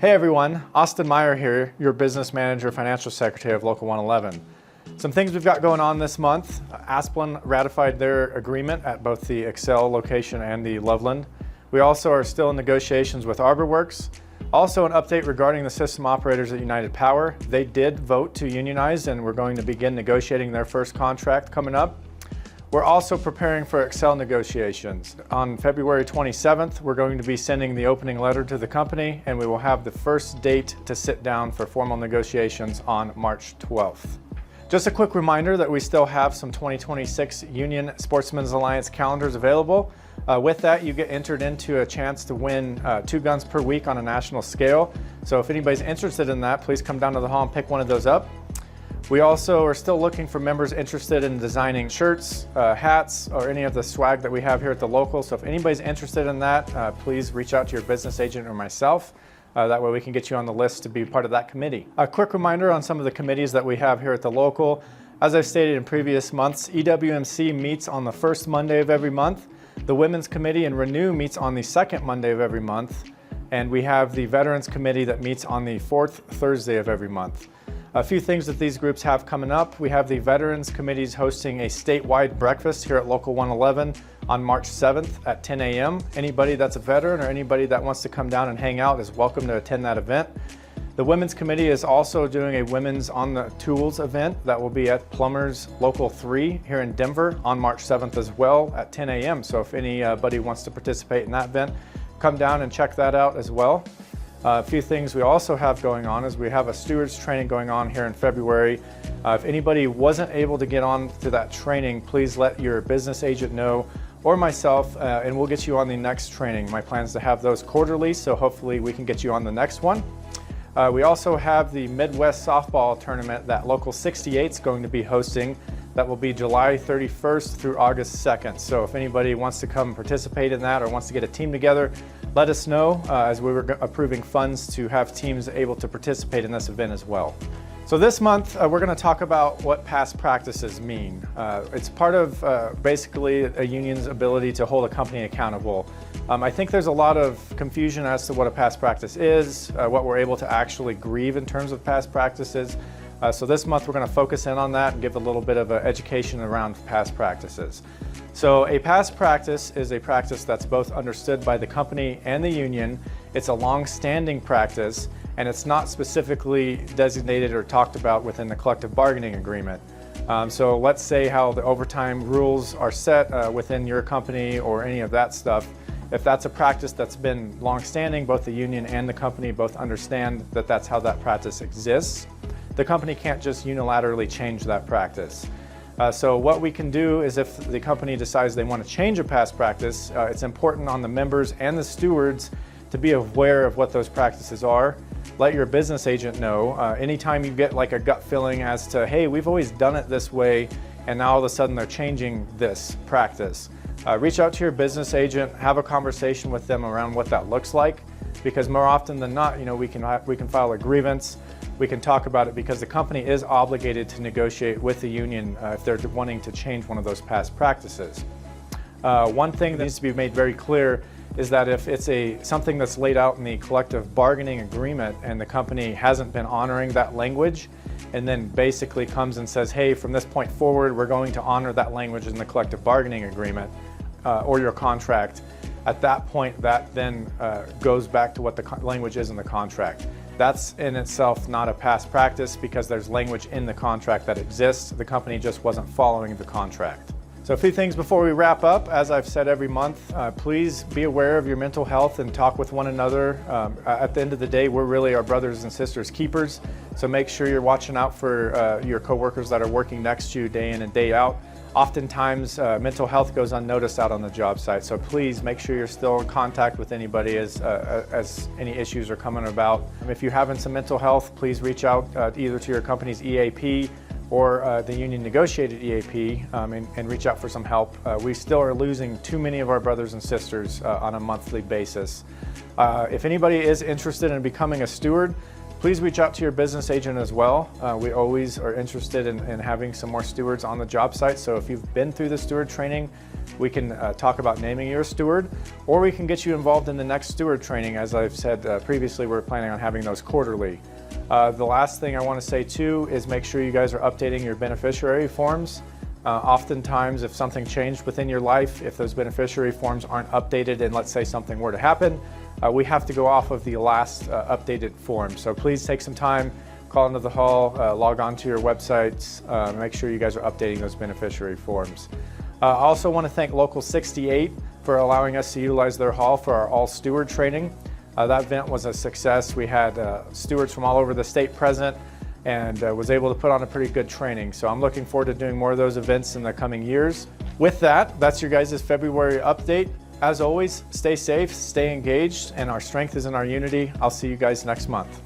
Hey everyone, Austin Maier here, your business manager, financial secretary of Local 111. Some things we've got going on this month. Asplundh ratified their agreement at both the Xcel location and the Loveland. We also are still in negotiations with ArborWorks. Also an update regarding the system operators at United Power. They did vote to unionize and we're going to begin negotiating their first contract coming up. We're also preparing for Xcel negotiations. On February 27th, we're going to be sending the opening letter to the company and we will have the first date to sit down for formal negotiations on March 12th. Just a quick reminder that we still have some 2026 Union Sportsmen's Alliance calendars available. With that, you get entered into a chance to win 2 guns per week on a national scale. So if anybody's interested in that, please come down to the hall and pick one of those up. We also are still looking for members interested in designing shirts, hats, or any of the swag that we have here at the local. So if anybody's interested in that, please reach out to your business agent or myself. That way we can get you on the list to be part of that committee. A quick reminder on some of the committees that we have here at the local. As I've stated in previous months, EWMC meets on the first Monday of every month. The Women's Committee and Renew meets on the second Monday of every month. And we have the Veterans Committee that meets on the fourth Thursday of every month. A few things that these groups have coming up. We have the Veterans Committees hosting a statewide breakfast here at Local 111 on March 7th at 10 a.m. Anybody that's a veteran or anybody that wants to come down and hang out is welcome to attend that event. The Women's Committee is also doing a Women's on the Tools event that will be at Plumbers Local 3 here in Denver on March 7th as well at 10 a.m. So if anybody wants to participate in that event, come down and check that out as well. A few things we also have going on is we have a stewards training going on here in February. If anybody wasn't able to get on to that training, please let your business agent know or myself and we'll get you on the next training. My plan is to have those quarterly, so hopefully we can get you on the next one. We also have the Midwest Softball Tournament that Local 68 is going to be hosting. That will be July 31st through August 2nd. So if anybody wants to come participate in that or wants to get a team together, let us know as we were approving funds to have teams able to participate in this event as well. So this month, we're going to talk about what past practices mean. It's part of basically a union's ability to hold a company accountable. I think there's a lot of confusion as to what a past practice is, what we're able to actually grieve in terms of past practices. So this month we're going to focus in on that and give a little bit of an education around past practices. So a past practice is a practice that's both understood by the company and the union. It's a long-standing practice and it's not specifically designated or talked about within the collective bargaining agreement. So let's say how the overtime rules are set within your company or any of that stuff. If that's a practice that's been long-standing, both the union and the company both understand that that's how that practice exists. The company can't just unilaterally change that practice. So what we can do is if the company decides they want to change a past practice, it's important on the members and the stewards to be aware of what those practices are. Let your business agent know. Anytime you get like a gut feeling as to, hey, we've always done it this way, and now all of a sudden they're changing this practice. Reach out to your business agent, have a conversation with them around what that looks like, because more often than not, we can file a grievance. We can talk about it because the company is obligated to negotiate with the union if they're wanting to change one of those past practices. One thing that needs to be made very clear is that if it's something that's laid out in the collective bargaining agreement and the company hasn't been honoring that language and then basically comes and says, hey, from this point forward, we're going to honor that language in the collective bargaining agreement or your contract, at that point, that then goes back to what the language is in the contract. That's in itself not a past practice because there's language in the contract that exists. The company just wasn't following the contract. So a few things before we wrap up. As I've said every month, please be aware of your mental health and talk with one another. At the end of the day, we're really our brothers and sisters keepers. So make sure you're watching out for your coworkers that are working next to you day in and day out. Oftentimes, mental health goes unnoticed out on the job site, so please make sure you're still in contact with anybody as any issues are coming about. If you're having some mental health, please reach out either to your company's EAP or the union negotiated EAP and reach out for some help. We still are losing too many of our brothers and sisters on a monthly basis. If anybody is interested in becoming a steward, Please reach out to your business agent as well. We always are interested in having some more stewards on the job site. So if you've been through the steward training, we can talk about naming you a steward, or we can get you involved in the next steward training. As I've said previously, we're planning on having those quarterly. The last thing I want to say too is make sure you guys are updating your beneficiary forms. Oftentimes, if something changed within your life, if those beneficiary forms aren't updated and let's say something were to happen, we have to go off of the last updated form. So please take some time, call into the hall, log on to your websites, make sure you guys are updating those beneficiary forms. I also want to thank Local 68 for allowing us to utilize their hall for our all steward training. That event was a success. We had stewards from all over the state present and was able to put on a pretty good training. So I'm looking forward to doing more of those events in the coming years. With that, that's your guys' February update. As always, stay safe, stay engaged, and our strength is in our unity. I'll see you guys next month.